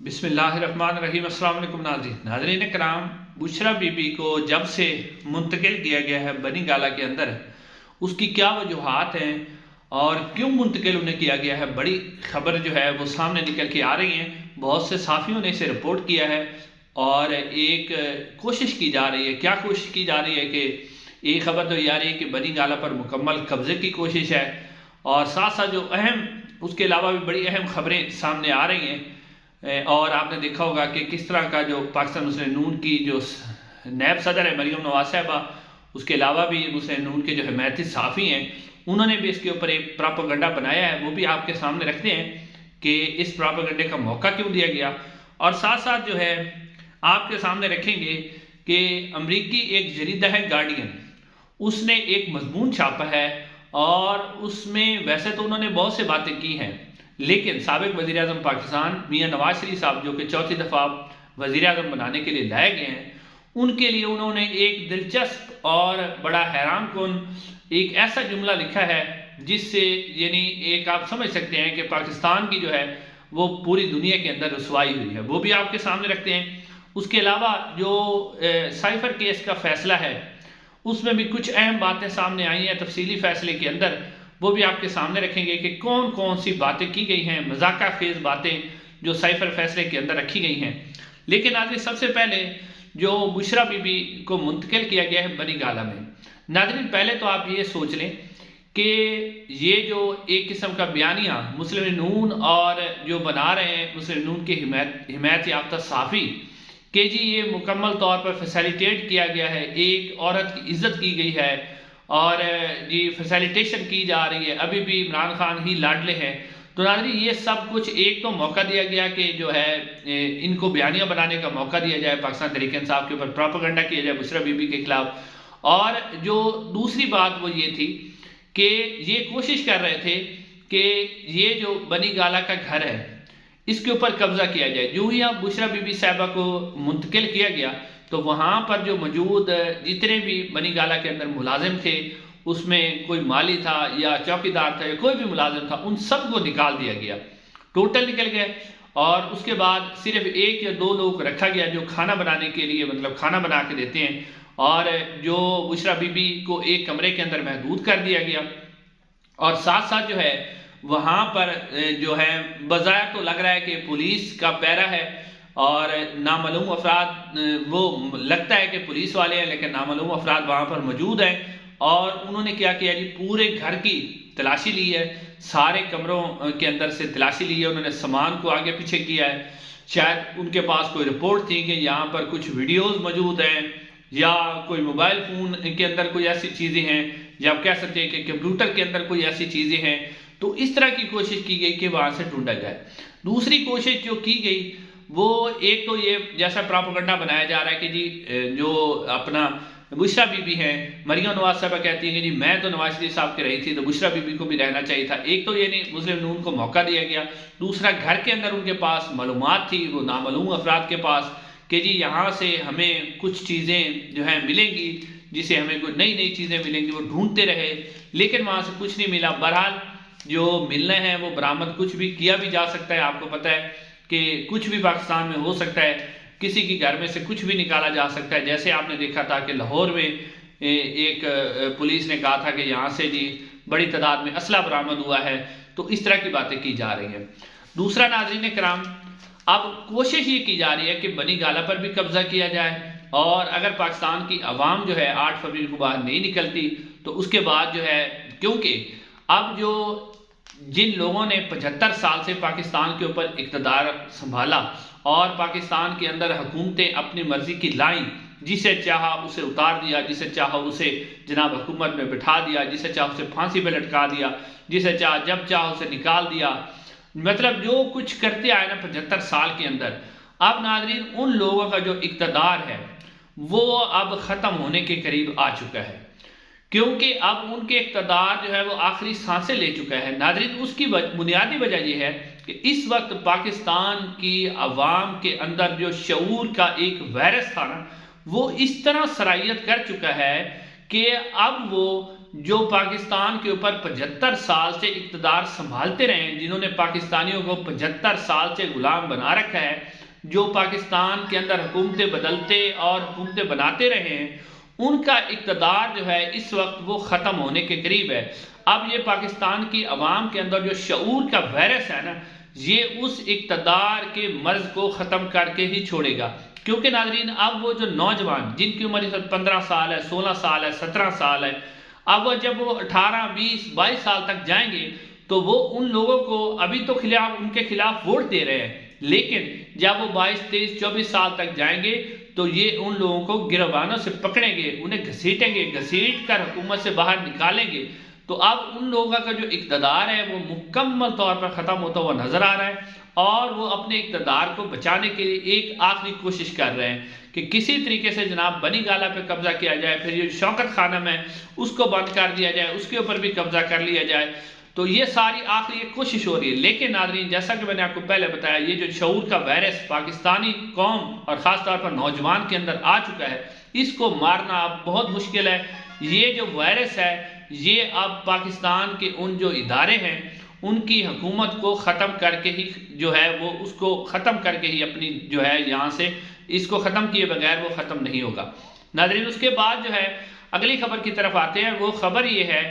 بسم اللہ الرحمن الرحیم۔ السلام علیکم ناظرین کرام، بشرا بی بی کو جب سے منتقل کیا گیا ہے بنی گالہ کے اندر، اس کی کیا وجوہات ہیں اور کیوں منتقل انہیں کیا گیا ہے، بڑی خبر جو ہے وہ سامنے نکل کے آ رہی ہیں۔ بہت سے صحافیوں نے اسے رپورٹ کیا ہے اور ایک کوشش کی جا رہی ہے۔ کیا کوشش کی جا رہی ہے کہ ایک خبر تو یہ آ رہی ہے کہ بنی گالہ پر مکمل قبضے کی کوشش ہے، اور ساتھ ساتھ جو اہم اس کے علاوہ بھی بڑی اہم خبریں سامنے آ رہی ہیں۔ اور آپ نے دیکھا ہوگا کہ کس طرح کا جو پاکستان مسلم نون کی جو نیب صدر ہے مریم نواز صاحبہ، اس کے علاوہ بھی مسلم نون کے جو حمایتی صحافی ہیں، انہوں نے بھی اس کے اوپر ایک پراپاگنڈا بنایا ہے۔ وہ بھی آپ کے سامنے رکھتے ہیں کہ اس پراپاگنڈے کا موقع کیوں دیا گیا، اور ساتھ ساتھ جو ہے آپ کے سامنے رکھیں گے کہ امریکی ایک جریدہ ہے گارڈین، اس نے ایک مضمون چھاپا ہے، اور اس میں ویسے تو انہوں نے بہت سے باتیں کی ہیں، لیکن سابق وزیر اعظم پاکستان میاں نواز شریف صاحب جو کہ چوتھی دفعہ وزیر اعظم بنانے کے لیے لائے گئے ہیں، ان کے لیے انہوں نے ایک دلچسپ اور بڑا حیران کن ایک ایسا جملہ لکھا ہے جس سے یعنی ایک آپ سمجھ سکتے ہیں کہ پاکستان کی جو ہے وہ پوری دنیا کے اندر رسوائی ہوئی ہے۔ وہ بھی آپ کے سامنے رکھتے ہیں۔ اس کے علاوہ جو سائفر کیس کا فیصلہ ہے، اس میں بھی کچھ اہم باتیں سامنے آئی ہیں تفصیلی فیصلے کے اندر، وہ بھی آپ کے سامنے رکھیں گے کہ کون کون سی باتیں کی گئی ہیں، مذاکرہ خیز باتیں جو سائفر فیصلے کے اندر رکھی گئی ہیں۔ لیکن آج سب سے پہلے جو بشرا بی بی کو منتقل کیا گیا ہے بنی گالہ میں، ناظرین پہلے تو آپ یہ سوچ لیں کہ یہ جو ایک قسم کا بیانیہ مسلم نون اور جو بنا رہے ہیں مسلم نون کے حمایت یافتہ صحافی کہ جی یہ مکمل طور پر فیسیلیٹیٹ کیا گیا ہے، ایک عورت کی عزت کی گئی ہے اور جی فیسیلیٹیشن کی جا رہی ہے، ابھی بھی عمران خان ہی لاڈلے ہیں۔ تو ناظرین یہ سب کچھ ایک تو موقع دیا گیا کہ جو ہے ان کو بیانیہ بنانے کا موقع دیا جائے، پاکستان تحریک انصاف کے اوپر پراپاگنڈا کیا جائے بشرا بی بی کے خلاف، اور جو دوسری بات وہ یہ تھی کہ یہ کوشش کر رہے تھے کہ یہ جو بنی گالہ کا گھر ہے اس کے اوپر قبضہ کیا جائے۔ جو ہی اب بشرا بی بی صاحبہ کو منتقل کیا گیا تو وہاں پر جو موجود جتنے بھی بنی گالہ کے اندر ملازم تھے، اس میں کوئی مالی تھا یا چوکیدار تھا یا کوئی بھی ملازم تھا، ان سب کو نکال دیا گیا، ٹوٹل نکل گئے۔ اور اس کے بعد صرف ایک یا دو لوگ رکھا گیا جو کھانا بنانے کے لیے مطلب کھانا بنا کے دیتے ہیں، اور جو بشرا بی بی کو ایک کمرے کے اندر محدود کر دیا گیا۔ اور ساتھ ساتھ جو ہے وہاں پر جو ہے بظاہر تو لگ رہا ہے کہ پولیس کا پیرا ہے، اور نامعلوم افراد وہ لگتا ہے کہ پولیس والے ہیں لیکن نامعلوم افراد وہاں پر موجود ہیں، اور انہوں نے کیا کیا جی پورے گھر کی تلاشی لی ہے، سارے کمروں کے اندر سے تلاشی لی ہے، انہوں نے سامان کو آگے پیچھے کیا ہے۔ شاید ان کے پاس کوئی رپورٹ تھی کہ یہاں پر کچھ ویڈیوز موجود ہیں یا کوئی موبائل فون کے اندر کوئی ایسی چیزیں ہیں، یا آپ کہہ سکتے ہیں کہ کمپیوٹر کے اندر کوئی ایسی چیزیں ہیں، تو اس طرح کی کوشش کی گئی کہ وہاں سے ڈھونڈا جائے۔ دوسری کوشش جو کی گئی وہ ایک تو یہ جیسا پراپاگنڈا بنایا جا رہا ہے کہ جی جو اپنا بشرا بی بی ہیں، مریم نواز صاحبہ کہتی ہیں کہ جی میں تو نواز شریف صاحب کے رہی تھی تو بشرا بی بی کو بھی رہنا چاہیے تھا۔ ایک تو یہ نہیں مسلم نون کو موقع دیا گیا، دوسرا گھر کے اندر ان کے پاس معلومات تھی وہ نامعلوم افراد کے پاس کہ جی یہاں سے ہمیں کچھ چیزیں جو ہیں ملیں گی، جسے ہمیں کوئی نئی نئی چیزیں ملیں گی، وہ ڈھونڈتے رہے لیکن وہاں سے کچھ نہیں ملا۔ بہرحال جو ملنے ہیں وہ برآمد کچھ بھی کیا بھی جا سکتا ہے، آپ کو پتہ ہے کہ کچھ بھی پاکستان میں ہو سکتا ہے، کسی کی گھر میں سے کچھ بھی نکالا جا سکتا ہے۔ جیسے آپ نے دیکھا تھا کہ لاہور میں ایک پولیس نے کہا تھا کہ یہاں سے جی بڑی تعداد میں اسلحہ برآمد ہوا ہے، تو اس طرح کی باتیں کی جا رہی ہیں۔ دوسرا ناظرین کرام، اب کوشش یہ کی جا رہی ہے کہ بنی گالہ پر بھی قبضہ کیا جائے، اور اگر پاکستان کی عوام جو ہے 8 فروری کو باہر نہیں نکلتی تو اس کے بعد جو ہے کیونکہ اب جو جن لوگوں نے 75 سال سے پاکستان کے اوپر اقتدار سنبھالا اور پاکستان کے اندر حکومتیں اپنی مرضی کی لائیں، جسے چاہا اسے اتار دیا، جسے چاہا اسے جناب حکومت میں بٹھا دیا، جسے چاہا اسے پھانسی پہ لٹکا دیا، جسے چاہا جب چاہا اسے نکال دیا، مطلب جو کچھ کرتے آئے نا 75 سال کے اندر، اب ناظرین ان لوگوں کا جو اقتدار ہے وہ اب ختم ہونے کے قریب آ چکا ہے، کیونکہ اب ان کے اقتدار جو ہے وہ آخری سانسیں لے چکا ہے۔ ناظرین اس کی بنیادی وجہ یہ ہے کہ اس وقت پاکستان کی عوام کے اندر جو شعور کا ایک وائرس تھا نا، وہ اس طرح سرایت کر چکا ہے کہ اب وہ جو پاکستان کے اوپر 75 سال سے اقتدار سنبھالتے رہے ہیں، جنہوں نے پاکستانیوں کو 75 سال سے غلام بنا رکھا ہے، جو پاکستان کے اندر حکومتیں بدلتے اور حکومتیں بناتے رہے ہیں، ان کا اقتدار جو ہے اس وقت وہ ختم ہونے کے قریب ہے۔ اب یہ پاکستان کی عوام کے اندر جو شعور کا وائرس ہے نا، یہ اس اقتدار کے مرض کو ختم کر کے ہی چھوڑے گا، کیونکہ ناظرین اب وہ جو نوجوان جن کی عمر 15 سال ہے، 16 سال ہے، 17 سال ہے، اب جب وہ 18 20 22 سال تک جائیں گے تو وہ ان لوگوں کو ابھی تو ان کے خلاف ووٹ دے رہے ہیں، لیکن جب وہ 22 23 24 سال تک جائیں گے تو یہ ان لوگوں کو گریبانوں سے پکڑیں گے، انہیں گھسیٹیں گے، گھسیٹ کر حکومت سے باہر نکالیں گے۔ تو اب ان لوگوں کا جو اقتدار ہے وہ مکمل طور پر ختم ہوتا ہوا نظر آ رہا ہے، اور وہ اپنے اقتدار کو بچانے کے لیے ایک آخری کوشش کر رہے ہیں کہ کسی طریقے سے جناب بنی گالہ پہ قبضہ کیا جائے، پھر یہ شوکت خانم ہے اس کو بند کر دیا جائے، اس کے اوپر بھی قبضہ کر لیا جائے۔ تو یہ ساری آخری ایک کوشش ہو رہی ہے، لیکن ناظرین جیسا کہ میں نے آپ کو پہلے بتایا، یہ جو شعور کا وائرس پاکستانی قوم اور خاص طور پر نوجوان کے اندر آ چکا ہے، اس کو مارنا اب بہت مشکل ہے۔ یہ جو وائرس ہے یہ اب پاکستان کے ان جو ادارے ہیں ان کی حکومت کو ختم کر کے ہی جو ہے وہ اس کو ختم کر کے ہی اپنی جو ہے یہاں سے اس کو ختم کیے بغیر وہ ختم نہیں ہوگا۔ ناظرین اس کے بعد جو ہے اگلی خبر کی طرف آتے ہیں، وہ خبر یہ ہے،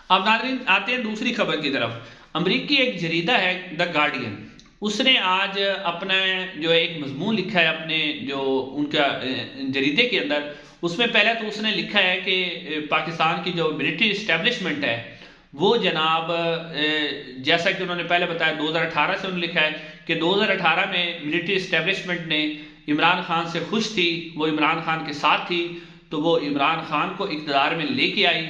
اب ناظرین آتے ہیں دوسری خبر کی طرف۔ امریکی ایک جریدہ ہے دا گارڈین، اس نے آج اپنا جو ایک مضمون لکھا ہے اپنے جو ان کا جریدے کے اندر، اس میں پہلے تو اس نے لکھا ہے کہ پاکستان کی جو ملٹری اسٹیبلشمنٹ ہے وہ جناب جیسا کہ انہوں نے پہلے بتایا 2018 سے انہوں نے لکھا ہے کہ 2018 میں ملٹری اسٹیبلشمنٹ نے عمران خان سے خوش تھی، وہ عمران خان کے ساتھ تھی، تو وہ عمران خان کو اقتدار میں لے کے آئی۔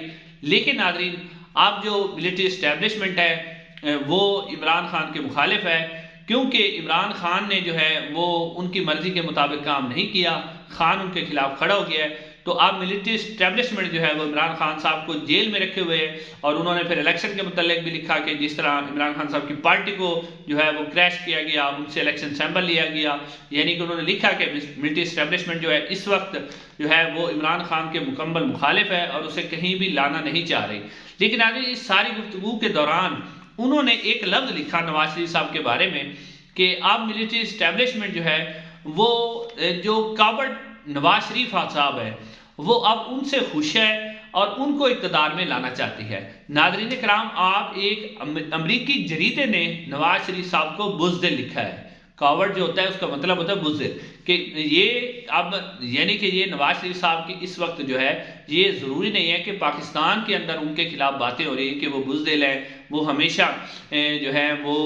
لیکن ناظرین اب جو ملٹری اسٹیبلشمنٹ ہے وہ عمران خان کے مخالف ہے، کیونکہ عمران خان نے جو ہے وہ ان کی مرضی کے مطابق کام نہیں کیا، خان ان کے خلاف کھڑا ہو گیا ہے۔ تو اب ملٹری اسٹیبلشمنٹ جو ہے وہ عمران خان صاحب کو جیل میں رکھے ہوئے ہیں، اور انہوں نے پھر الیکشن کے متعلق بھی لکھا کہ جس طرح عمران خان صاحب کی پارٹی کو جو ہے وہ کریش کیا گیا، ان سے الیکشن سیمبل لیا گیا، یعنی کہ انہوں نے لکھا کہ ملٹری اسٹیبلشمنٹ جو ہے اس وقت جو ہے وہ عمران خان کے مکمل مخالف ہے اور اسے کہیں بھی لانا نہیں چاہ رہی۔ لیکن آگے اس ساری گفتگو کے دوران انہوں نے ایک لفظ لکھا نواز شریف صاحب کے بارے میں کہ اب ملٹری اسٹیبلشمنٹ جو ہے وہ جو کاوڑ نواز شریف صاحب ہے وہ اب ان سے خوش ہے اور ان کو اقتدار میں لانا چاہتی ہے۔ ناظرین کرام، آپ ایک امریکی جریدے نے نواز شریف صاحب کو بزدل لکھا ہے۔ کاوڑ جو ہوتا ہے اس کا مطلب ہوتا ہے بزدل، کہ یہ اب یعنی کہ یہ نواز شریف صاحب کی اس وقت جو ہے یہ ضروری نہیں ہے کہ پاکستان کے اندر ان کے خلاف باتیں ہو رہی ہیں کہ وہ بزدل ہیں، وہ ہمیشہ جو ہے وہ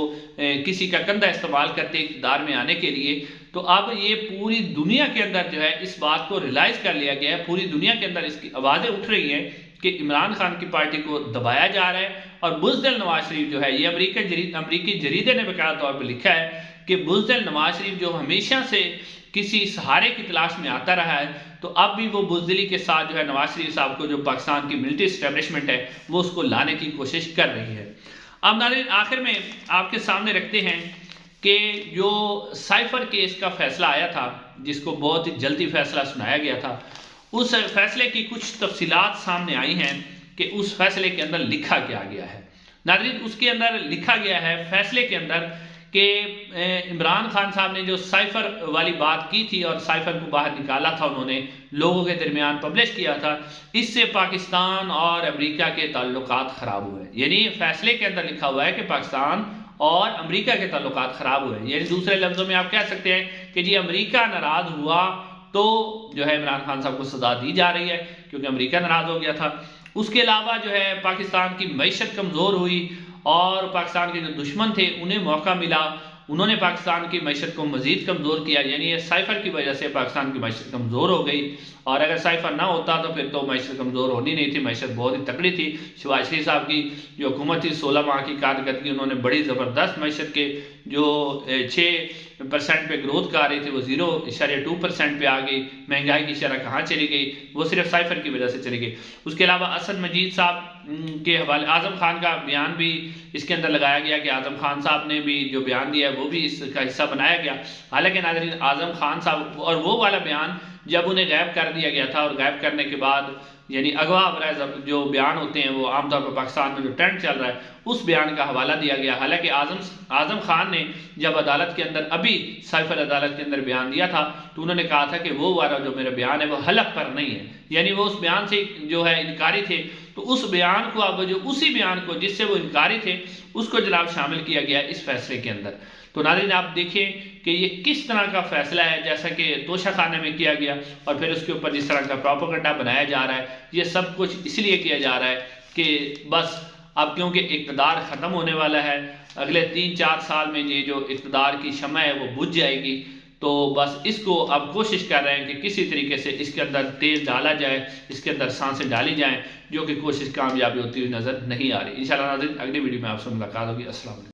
کسی کا کندھا استعمال کرتے اقتدار میں آنے کے لیے۔ تو اب یہ پوری دنیا کے اندر جو ہے اس بات کو ریلائز کر لیا گیا ہے، پوری دنیا کے اندر اس کی آوازیں اٹھ رہی ہیں کہ عمران خان کی پارٹی کو دبایا جا رہا ہے، اور بزدل نواز شریف جو ہے یہ امریکی جریدے نے باقاعدہ طور پر لکھا ہے کہ بزدل نواز شریف جو ہمیشہ سے کسی سہارے کی تلاش میں آتا رہا ہے، تو اب بھی وہ بزدلی کے ساتھ جو ہے نواز شریف صاحب کو جو پاکستان کی ملٹری اسٹیبلشمنٹ ہے وہ اس کو لانے کی کوشش کر رہی ہے۔ اب ناظرین آخر میں آپ کے سامنے رکھتے ہیں کہ جو سائفر کیس کا فیصلہ آیا تھا، جس کو بہت ہی جلدی فیصلہ سنایا گیا تھا، اس فیصلے کی کچھ تفصیلات سامنے آئی ہیں کہ اس فیصلے کے اندر لکھا کیا گیا ہے۔ ناظرین اس کے اندر لکھا گیا ہے فیصلے کے اندر کہ عمران خان صاحب نے جو سائفر والی بات کی تھی اور سائفر کو باہر نکالا تھا، انہوں نے لوگوں کے درمیان پبلش کیا تھا، اس سے پاکستان اور امریکہ کے تعلقات خراب ہوئے۔ یعنی فیصلے کے اندر لکھا ہوا ہے کہ پاکستان اور امریکہ کے تعلقات خراب ہوئے، یعنی دوسرے لفظوں میں آپ کہہ سکتے ہیں کہ جی امریکہ ناراض ہوا تو جو ہے عمران خان صاحب کو سزا دی جا رہی ہے کیونکہ امریکہ ناراض ہو گیا تھا۔ اس کے علاوہ جو ہے پاکستان کی معیشت کمزور ہوئی اور پاکستان کے جو دشمن تھے انہیں موقع ملا، انہوں نے پاکستان کی معیشت کو مزید کمزور کیا، یعنی یہ سائفر کی وجہ سے پاکستان کی معیشت کمزور ہو گئی، اور اگر سائفر نہ ہوتا تو پھر تو معیشت کمزور ہونی نہیں تھی، معیشت بہت ہی تکڑی تھی۔ شہباز شریف صاحب کی جو حکومت تھی 16 ماہ کی کارکردگی، انہوں نے بڑی زبردست معیشت کے جو 6% پہ گروتھ کا رہی تھی وہ 0.2% پہ آ گئی، مہنگائی کی شرح کہاں چلی گئی، وہ صرف سائفر کی وجہ سے چلی گئی۔ اس کے علاوہ اسد مجید صاحب کے حوالے اعظم خان کا بیان بھی اس کے اندر لگایا گیا کہ اعظم خان صاحب نے بھی جو بیان دیا ہے وہ بھی اس کا حصہ بنایا گیا۔ حالانکہ ناظرین اعظم خان صاحب اور وہ والا بیان جب انہیں غائب کر دیا گیا تھا، اور غائب کرنے کے بعد یعنی اغوا برائے جو بیان ہوتے ہیں وہ عام طور پر پاکستان میں جو ٹرینڈ چل رہا ہے اس بیان کا حوالہ دیا گیا، حالانکہ اعظم خان نے جب عدالت کے اندر ابھی سائفر عدالت کے اندر بیان دیا تھا تو انہوں نے کہا تھا کہ وہ والا جو میرا بیان ہے وہ حلف پر نہیں ہے، یعنی وہ اس بیان سے جو ہے انکاری تھے، تو اس بیان کو اب جو اسی بیان کو جس سے وہ انکاری تھے اس کو جناب شامل کیا گیا اس فیصلے کے اندر۔ تو ناظرین آپ دیکھیں کہ یہ کس طرح کا فیصلہ ہے، جیسا کہ توشہ خانے میں کیا گیا اور پھر اس کے اوپر جس طرح کا پروپیگنڈا بنایا جا رہا ہے، یہ سب کچھ اس لیے کیا جا رہا ہے کہ بس اب کیونکہ اقتدار ختم ہونے والا ہے، اگلے 3-4 سال میں یہ جو اقتدار کی شمع ہے وہ بجھ جائے گی، تو بس اس کو اب کوشش کر رہے ہیں کہ کسی طریقے سے اس کے اندر تیل ڈالا جائے، اس کے اندر سانسیں ڈالی جائیں، جو کہ کوشش کامیابی ہوتی ہوئی نظر نہیں آ رہی۔ انشاءاللہ ناظرین اگلی ویڈیو میں آپ سے ملاقات ہوگی۔ السلام علیکم۔